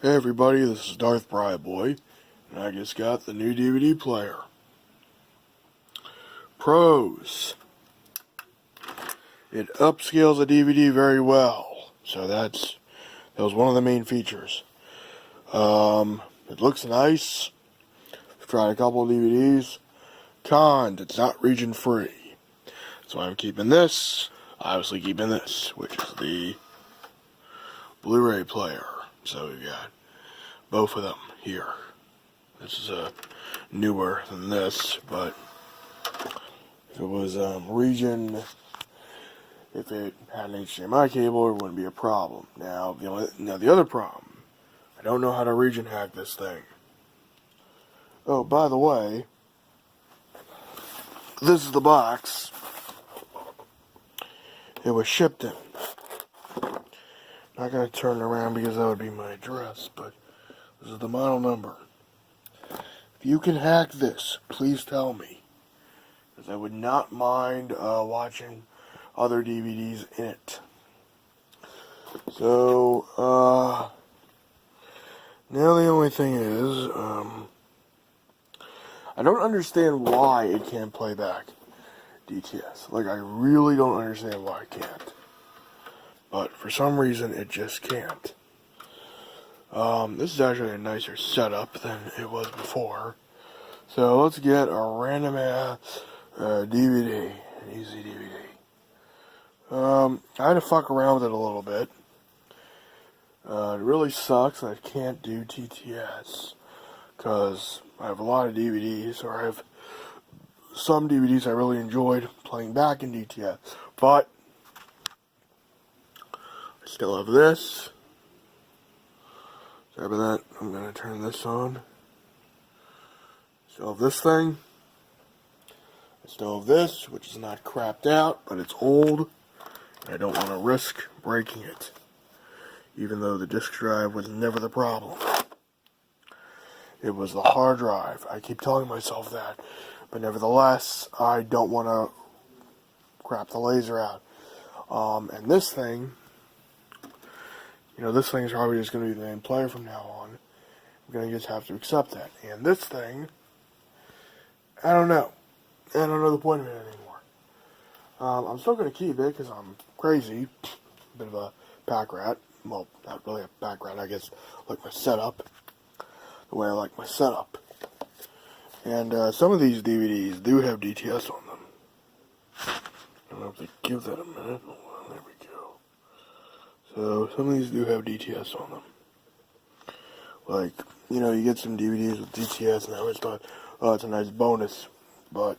Hey everybody, this is Darth Boy, and I just got the new DVD player. Pros. It upscales a DVD very well, so that was one of the main features. It looks nice. I've tried a couple of DVDs. Cons, it's not region free. So I'm keeping this, obviously keeping this, which is the Blu-ray player. So we've got both of them here. This is newer than this, but if it was region, if it had an HDMI cable, it wouldn't be a problem. Now the other problem, I don't know how to region hack this thing. Oh, by the way, this is the box it was shipped in. Not going to turn it around because that would be my address, but this is the model number. If you can hack this, please tell me, because I would not mind watching other DVDs in it. So, now the only thing is, I don't understand why it can't play back DTS. Like, I really don't understand why it can't. But for some reason, it just can't. This is actually a nicer setup than it was before. So let's get a random ass DVD, an easy DVD. I had to fuck around with it a little bit. It really sucks that I can't do TTS, because I have a lot of DVDs, or I have some DVDs I really enjoyed playing back in DTS, but I still have this. Sorry about that. I'm going to turn this on. Still have this thing. I still have this, which is not crapped out, but it's old. And I don't want to risk breaking it, even though the disk drive was never the problem. It was the hard drive. I keep telling myself that. But nevertheless, I don't want to crap the laser out. And this thing, this thing is probably just going to be the main player from now on. I'm going to just have to accept that. And this thing, I don't know. I don't know the point of it anymore. I'm still going to keep it because I'm crazy. A bit of a pack rat. Well, not really a pack rat, I guess. Like my setup. The way I like my setup. And some of these DVDs do have DTS on them. I don't know if they give that a minute. Well, there we go. So some of these do have DTS on them. Like, you get some DVDs with DTS, and I always thought, oh, it's a nice bonus. But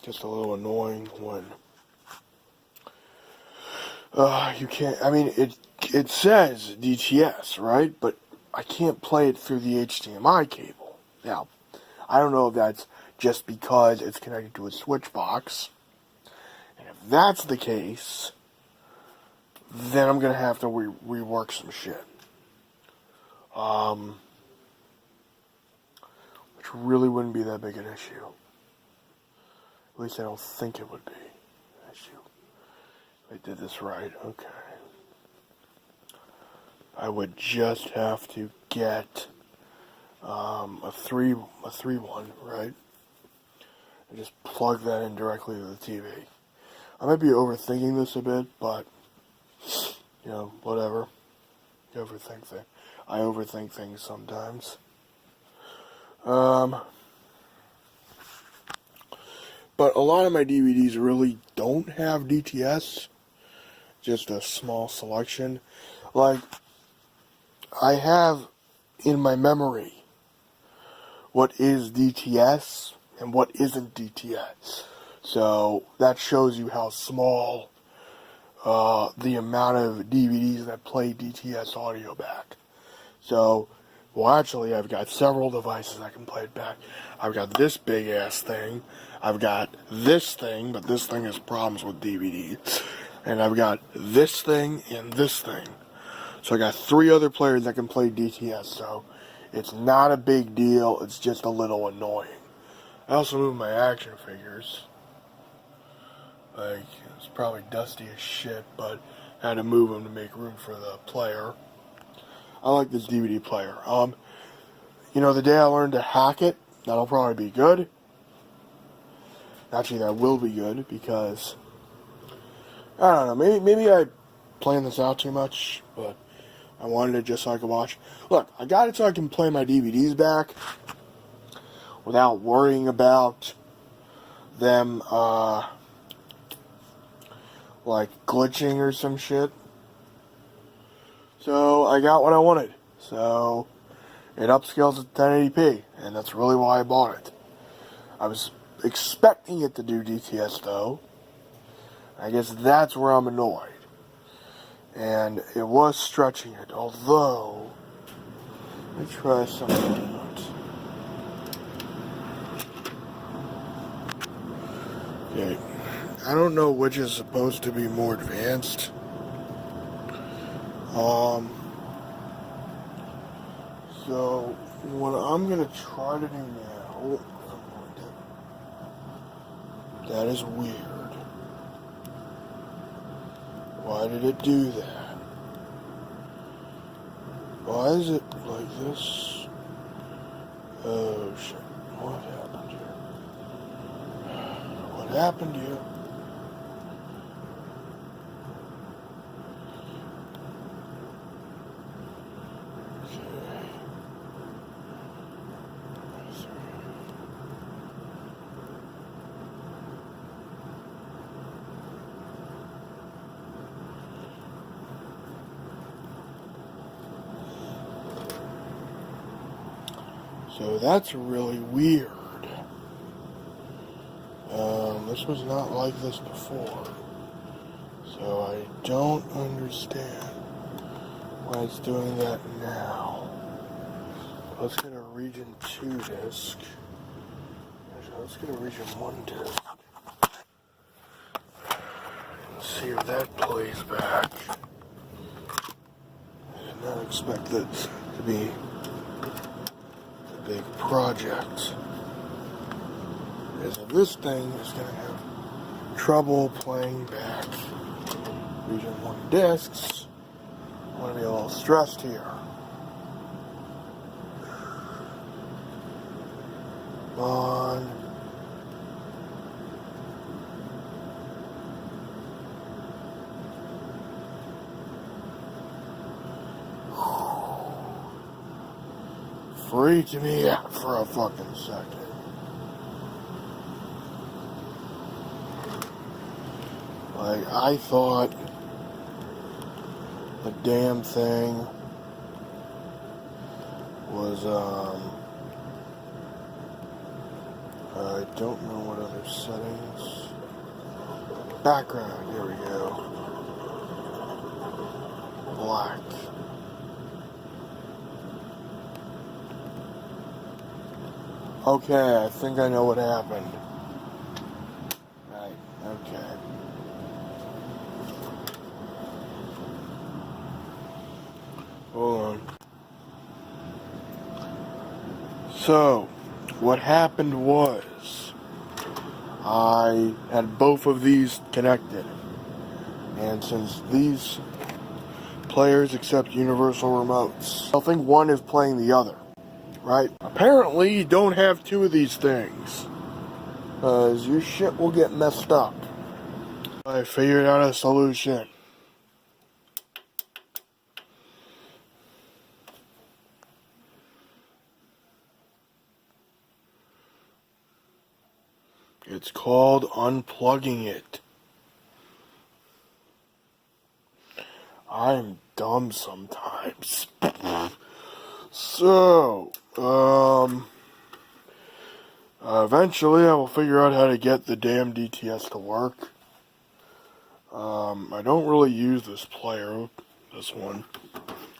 just a little annoying when you can't. I mean, it says DTS, right? But I can't play it through the HDMI cable. Now, I don't know if that's just because it's connected to a switch box. And if that's the case, then I'm going to have to rework some shit. Which really wouldn't be that big an issue. At least I don't think it would be an issue. If I did this right, okay. I would just have to get a 3-1, right? And just plug that in directly to the TV. I might be overthinking this a bit, but whatever. I overthink things sometimes. But a lot of my DVDs really don't have DTS. Just a small selection. Like, I have in my memory what is DTS and what isn't DTS. So that shows you how small the amount of DVDs that play DTS audio back. So, well, actually, I've got several devices that can play it back. I've got this big ass thing. I've got this thing, but this thing has problems with DVDs. And I've got this thing and this thing. So I got 3 other players that can play DTS, so it's not a big deal, it's just a little annoying. I also moved my action figures. Like, it's probably dusty as shit, but I had to move them to make room for the player. I like this DVD player. The day I learn to hack it, that'll probably be good. Actually, that will be good because I don't know. Maybe I planned this out too much, but I wanted it just so I could watch. Look, I got it so I can play my DVDs back without worrying about them like glitching or some shit. So I got what I wanted. So it upscales to 1080p, and that's really why I bought it. I was expecting it to do DTS though. I guess that's where I'm annoyed. And it was stretching it, although let me try something out. Okay. I don't know which is supposed to be more advanced. So what I'm gonna try to do now, that is weird. Why did it do that? Why is it like this? Oh shit, what happened here? What happened here? So that's really weird. This was not like this before. So I don't understand why it's doing that now. Let's get a region 2 disc. Actually, let's get a region 1 disc. Let's see if that plays back. I did not expect this to be a big project. Because if this thing is going to have trouble playing back region 1 discs, I'm going to be a little stressed here. On. Freaked me out for a fucking second. Like, I thought the damn thing was, I don't know what other settings. Background, here we go. Black. Okay, I think I know what happened. Right, okay. Hold on. So, what happened was, I had both of these connected. And since these players accept universal remotes, I think one is playing the other. Right? Apparently, you don't have two of these things. Because your shit will get messed up. I figured out a solution. It's called unplugging it. I'm dumb sometimes. So, eventually I will figure out how to get the damn DTS to work. I don't really use this player, this one,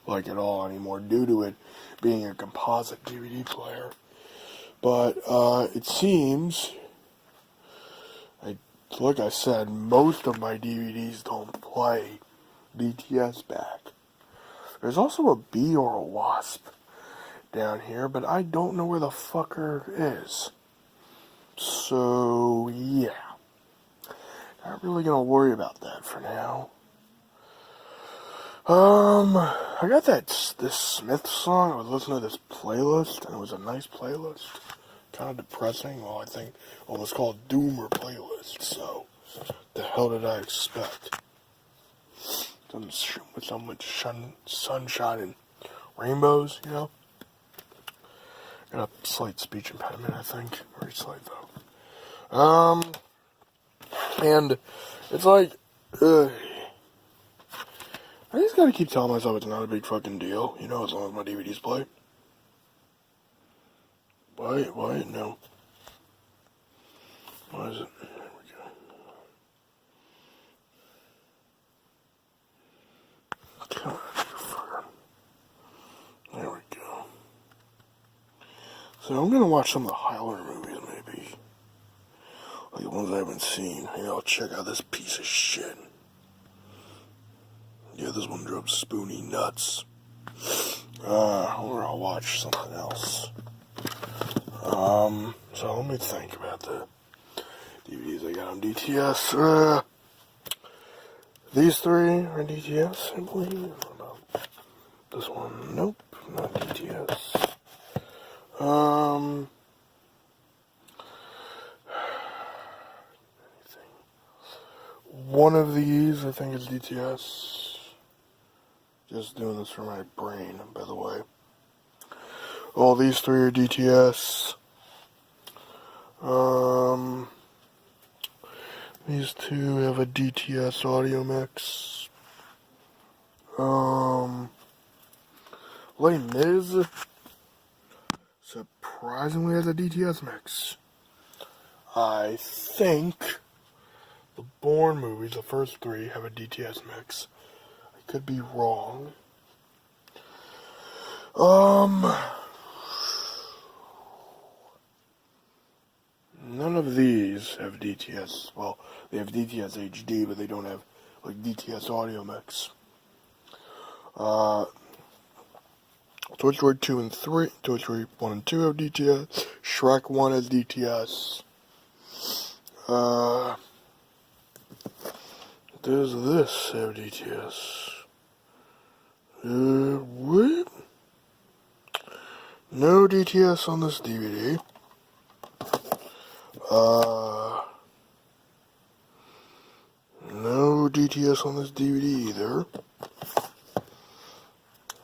like at all anymore, due to it being a composite DVD player. But, it seems, like I said, most of my DVDs don't play DTS back. There's also a bee or a wasp down here, but I don't know where the fucker is. So, yeah. Not really gonna worry about that for now. I got this Smith song. I was listening to this playlist, and it was a nice playlist. Kind of depressing. Well, it was called Doomer playlist. So, the hell did I expect? With so much sunshine and rainbows, you know. Got a slight speech impediment, I think. Very slight though. And it's like, I just gotta keep telling myself it's not a big fucking deal, you know, as long as my DVDs play. Why? No. Why is it? There we go. Come on, you fucker. There we go. So I'm gonna watch some of the Highlander movies, maybe. Like the ones I haven't seen. Maybe I'll check out this piece of shit. Yeah, this one drove Spoonie nuts. Or I'll watch something else. So let me think about the DVDs I got on DTS. These three are DTS, I believe. I don't know. This one, nope, not DTS. One of these, I think, is DTS. Just doing this for my brain, by the way. All these three are DTS. These two have a DTS audio mix. Les Mis surprisingly has a DTS mix. I think the Bourne movies, the first three, have a DTS mix. I could be wrong. None of these have DTS. Well, they have DTS HD, but they don't have, like, DTS audio mix. Toy Story 2 and 3, Toy Story 1 and 2 have DTS. Shrek 1 has DTS. Does this have DTS? What? No DTS on this DVD. No DTS on this DVD either.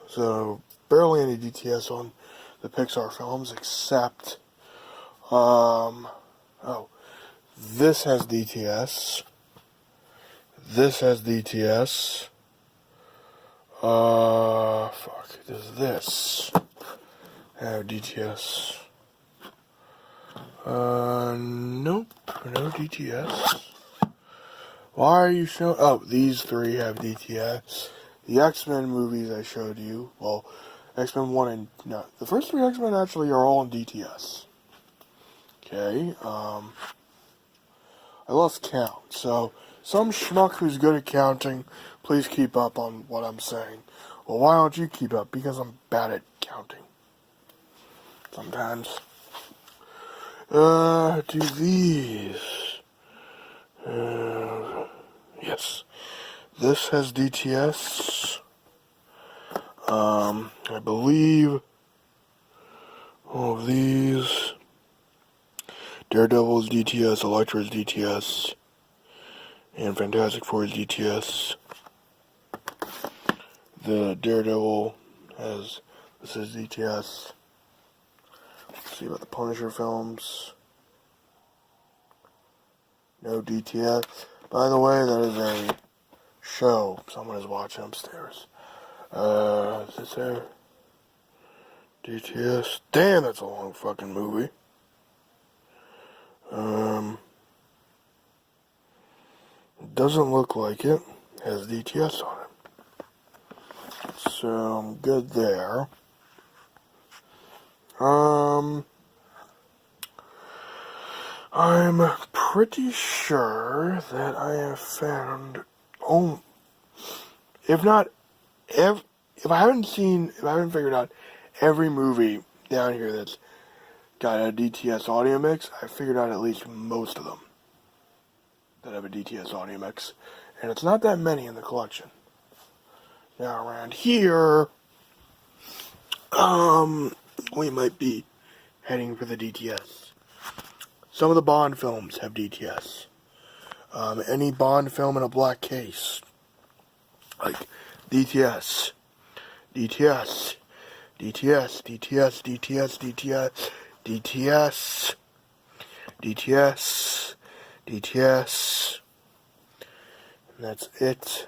So, barely any DTS on the Pixar films, except, this has DTS. This has DTS. Does this have DTS? Nope, no DTS. Why are you showing? Oh, these three have DTS. The X-Men movies I showed you, well, X-Men 1 and, no, the first three X-Men actually are all in DTS. Okay, I lost count, so some schmuck who's good at counting, please keep up on what I'm saying. Well, why don't you keep up? Because I'm bad at counting. Sometimes. Do these. Yes. This has DTS. I believe all of these. Daredevil's DTS, Elektra's DTS, and Fantastic Four's DTS. The Daredevil has, this is DTS. Let's see about the Punisher films. No DTS. By the way, that is a show someone is watching upstairs. Is this there? DTS. Damn, that's a long fucking movie. Doesn't look like it. Has DTS on it. So I'm good there. I'm pretty sure that I have found, if I haven't figured out every movie down here that's got a DTS audio mix, I figured out at least most of them that have a DTS audio mix. And it's not that many in the collection. Now around here, we might be heading for the DTS. Some of the Bond films have DTS. Any Bond film in a black case, like DTS, DTS, DTS, DTS, DTS, DTS, DTS, DTS, DTS, and that's it.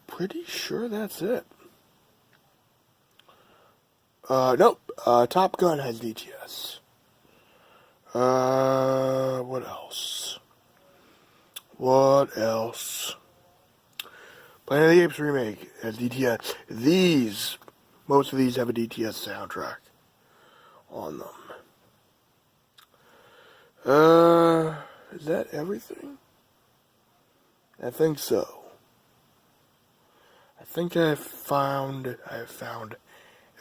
Pretty sure that's it. Nope. Top Gun has DTS. What else? What else? Planet of the Apes remake has DTS. Most of these have a DTS soundtrack on them. Is that everything? I think so. I think I have found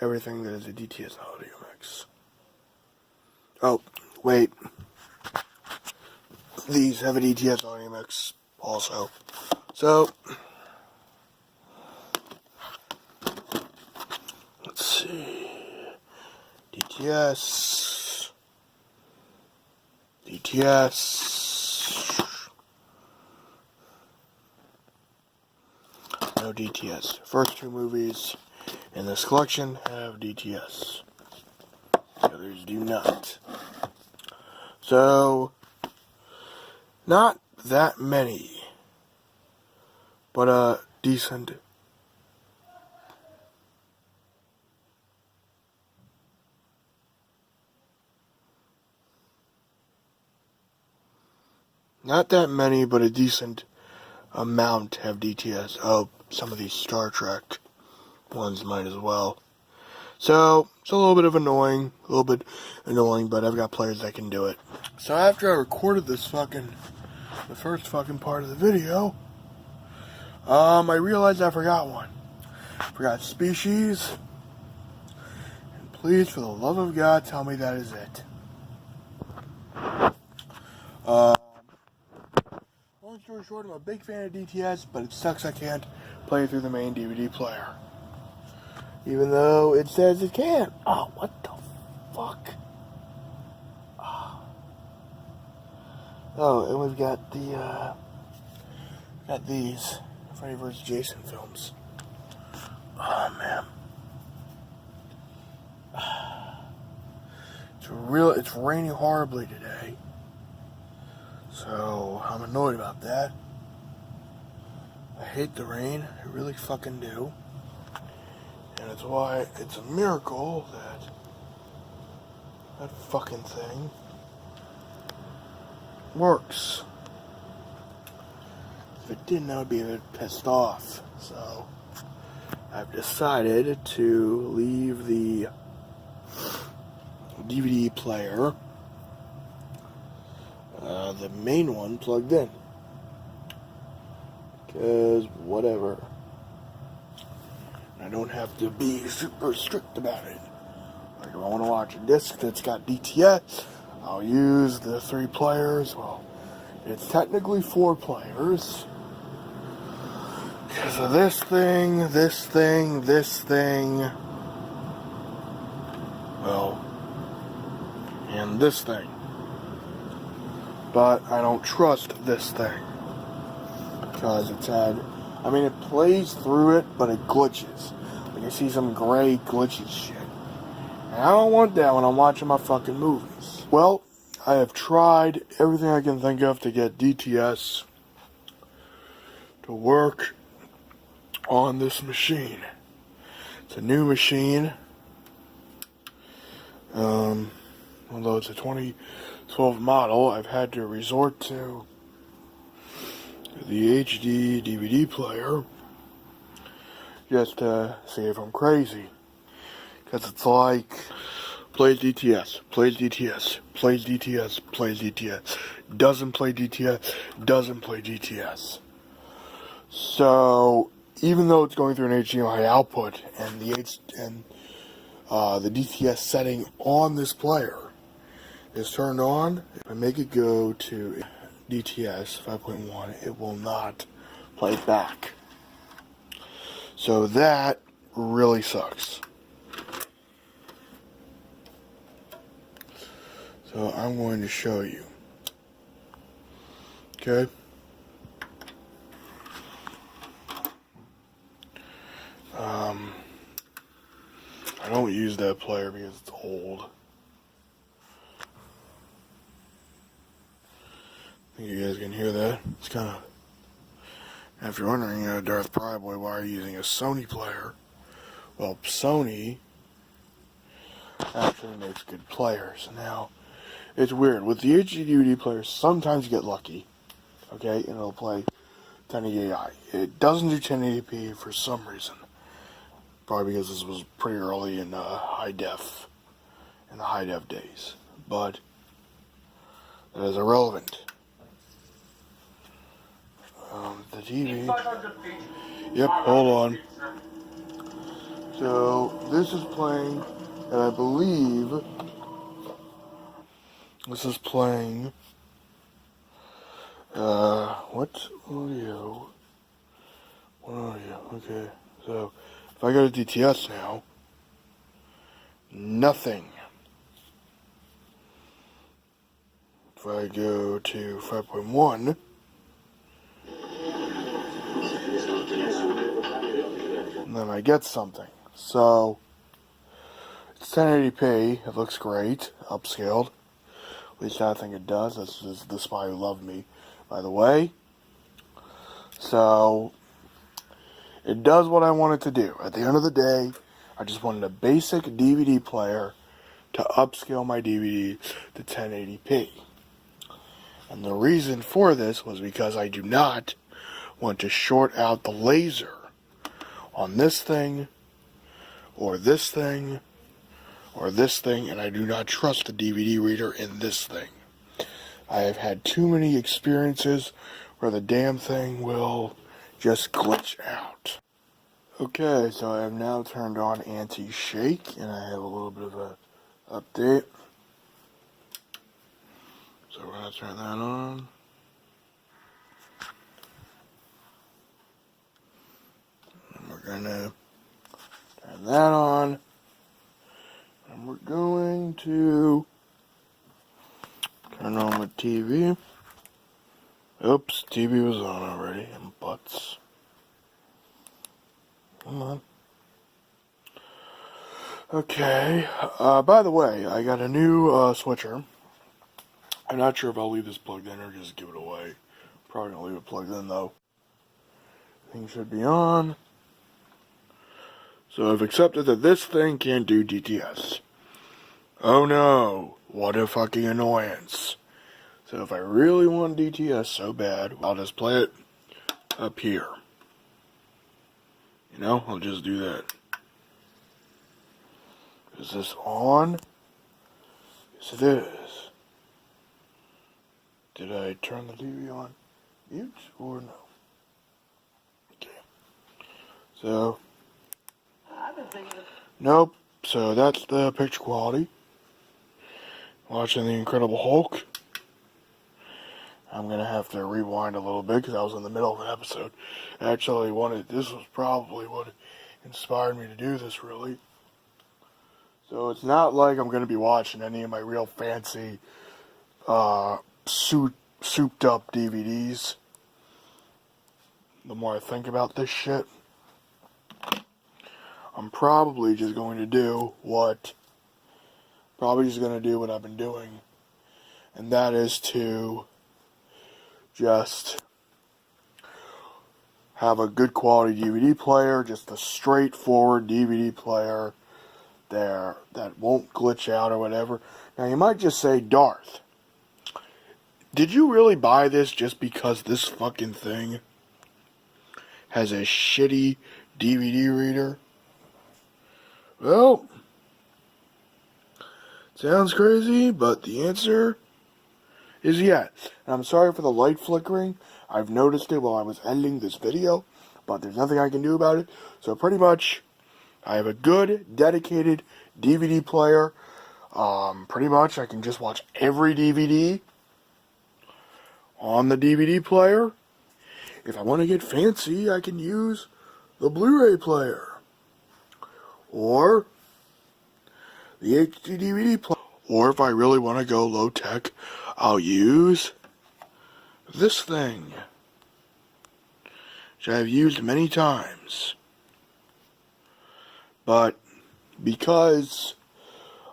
everything that is a DTS audio mix. Oh, wait. These have a DTS audio mix also. So, let's see. DTS. No DTS. First two movies in this collection have DTS. The others do not. So, not that many, but decent. Not that many, but a decent amount have DTS. Oh, some of these Star Trek ones might as well. So, it's a little bit annoying, but I've got players that can do it. So after I recorded the first fucking part of the video, I realized I forgot one. I forgot species. And please, for the love of God, tell me that is it. Long story short, I'm a big fan of DTS, but it sucks I can't play through the main DVD player. Even though it says it can. Oh, what the fuck? Oh, and we've got these Freddy vs. Jason films. Oh, man. It's raining horribly today. So, I'm annoyed about that. I hate the rain. I really fucking do. And it's why it's a miracle that fucking thing works. If it didn't, I would be a bit pissed off. So, I've decided to leave the DVD player, the main one, plugged in. Because, whatever. I don't have to be super strict about it. Like, if I want to watch a disc that's got DTS, I'll use the 3 players. Well, it's technically 4 players. Because of this thing, well, and this thing. But I don't trust this thing. Because it plays through it, but it glitches. Like, I see some gray glitchy shit. And I don't want that when I'm watching my fucking movies. Well, I have tried everything I can think of to get DTS to work on this machine. It's a new machine. Although it's a 2012 model, I've had to resort to the HD DVD player just to see if I'm crazy. Because it's like, plays DTS, plays DTS, plays DTS, plays DTS, doesn't play DTS, doesn't play DTS. So, even though it's going through an HDMI output and the DTS setting on this player is turned on, if I make it go to DTS 5.1, it will not play back. So that really sucks. So I'm going to show you. Okay. I don't use that player because it's old. I think you guys can hear that. It's kind of... If you're wondering, Darth Pryboy, why are you using a Sony player? Well, Sony actually makes good players. Now, it's weird. With the HD DVD players, sometimes you get lucky. Okay? And it'll play 1080i. It doesn't do 1080p for some reason. Probably because this was pretty early in high def. In the high def days. But that is irrelevant. The TV. Yep, hold on. So, this is playing, and I believe this is playing, what audio? What audio? Okay, so, if I go to DTS now, nothing. If I go to 5.1, and then I get something. So, it's 1080p, it looks great, upscaled. At least I think it does. This is The Spy Who Loved Me, by the way. So, it does what I want it to do. At the end of the day, I just wanted a basic DVD player to upscale my DVD to 1080p. And the reason for this was because I do not want to short out the laser on this thing, or this thing, or this thing, and I do not trust the DVD reader in this thing. I have had too many experiences where the damn thing will just glitch out. Okay, so I have now turned on anti-shake, and I have a little bit of a update. So we're going to turn that on. And we're going to turn that on. And we're going to turn on the TV. Oops, TV was on already. And butts. Come on. Okay. By the way, I got a new switcher. I'm not sure if I'll leave this plugged in or just give it away. Probably gonna leave it plugged in though. Thing should be on. So I've accepted that this thing can't do DTS. Oh no, what a fucking annoyance. So if I really want DTS so bad, I'll just play it up here. You know, I'll just do that. Is this on? Yes, it is. Did I turn the TV on mute or no? Okay. So, nope. So that's the picture quality. Watching The Incredible Hulk. I'm gonna have to rewind a little bit because I was in the middle of an episode. Actually, this was probably what inspired me to do this, really. So it's not like I'm gonna be watching any of my real fancy, souped up DVDs. The more I think about this shit, I'm probably just going to do what I've been doing, and that is to just have a good quality DVD player, just a straightforward DVD player there that won't glitch out or whatever. Now you might just say, Darth, did you really buy this just because this fucking thing has a shitty DVD reader? Well, sounds crazy, but the answer is yes. And I'm sorry for the light flickering. I've noticed it while I was editing this video, but there's nothing I can do about it. So pretty much, I have a good, dedicated DVD player. Pretty much, I can just watch every DVD on the DVD player. If I want to get fancy, I can use the Blu-ray player. Or the HD DVD player. Or if I really want to go low-tech, I'll use this thing, which I've used many times. But because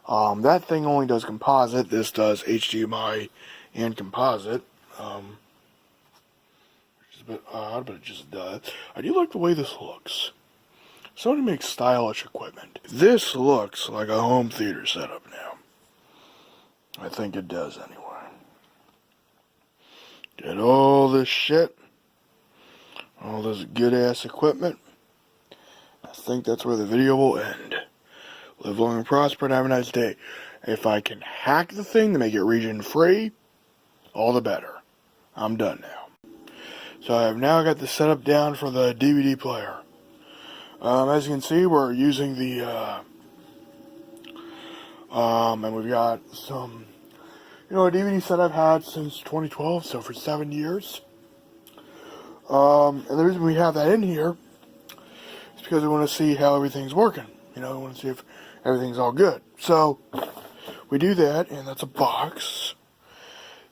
that thing only does composite, this does HDMI and composite. Which is a bit odd, but it just does. I do like the way this looks. Sony makes stylish equipment. This looks like a home theater setup now. I think it does anyway. Get all this shit, all this good-ass equipment. I think that's where the video will end. Live long and prosper and have a nice day. If I can hack the thing to make it region-free, all the better. I'm done now. So I've now got the setup down for the DVD player. As you can see, we're using the, and we've got some, a DVD set I've had since 2012, so for 7 years. And the reason we have that in here is because we want to see how everything's working. We want to see if everything's all good. So, we do that, and that's a box.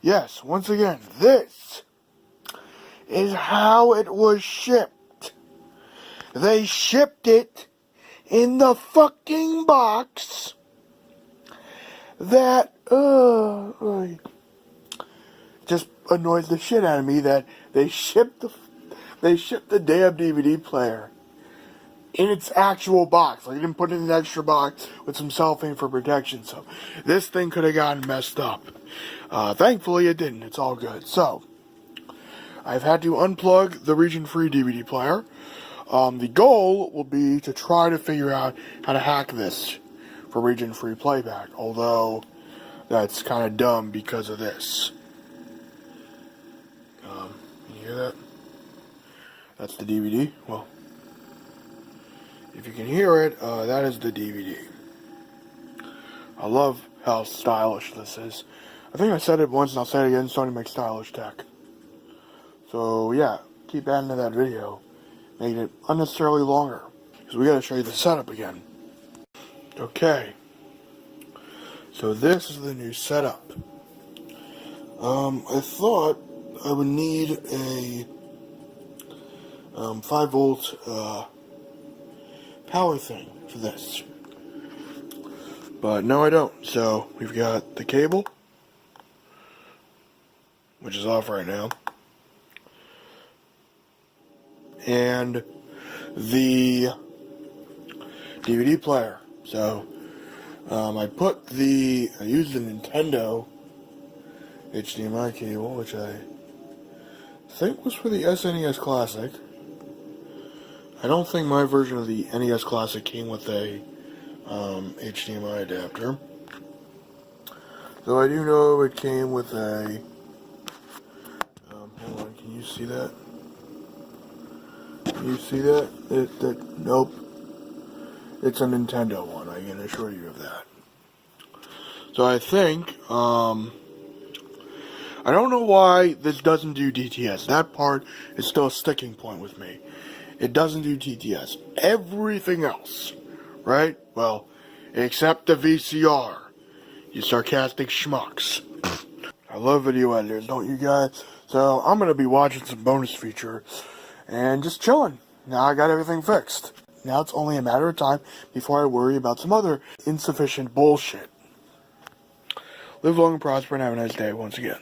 Yes, once again, this is how it was shipped. They shipped it in the fucking box that, just annoys the shit out of me that they shipped the damn DVD player in its actual box. Like, they didn't put it in an extra box with some cellophane for protection. So, this thing could have gotten messed up. Thankfully, it didn't. It's all good. So, I've had to unplug the region-free DVD player. The goal will be to try to figure out how to hack this for region-free playback. Although, that's kind of dumb because of this. Can you hear that? That's the DVD. Well, if you can hear it, that is the DVD. I love how stylish this is. I think I said it once and I'll say it again, Sony makes stylish tech. So yeah, keep adding to that video, making it unnecessarily longer, because we gotta show you the setup again. Okay, so this is the new setup. I thought I would need a 5-volt power thing for this, but no, I don't. So we've got the cable, which is off right now, and the DVD player. So I used the Nintendo HDMI cable, which I think was for the SNES Classic. I don't think my version of the NES Classic came with a HDMI adapter. Though I do know it came with a... hold on, can you see that? Can you see that? Nope. It's a Nintendo one, I can assure you of that. So I think, I don't know why this doesn't do DTS. That part is still a sticking point with me. It doesn't do DTS. Everything else, right? Well, except the VCR. You sarcastic schmucks. I love video editors, don't you guys? So I'm going to be watching some bonus feature and just chilling. Now I got everything fixed. Now it's only a matter of time before I worry about some other insufficient bullshit. Live long and prosper and have a nice day once again.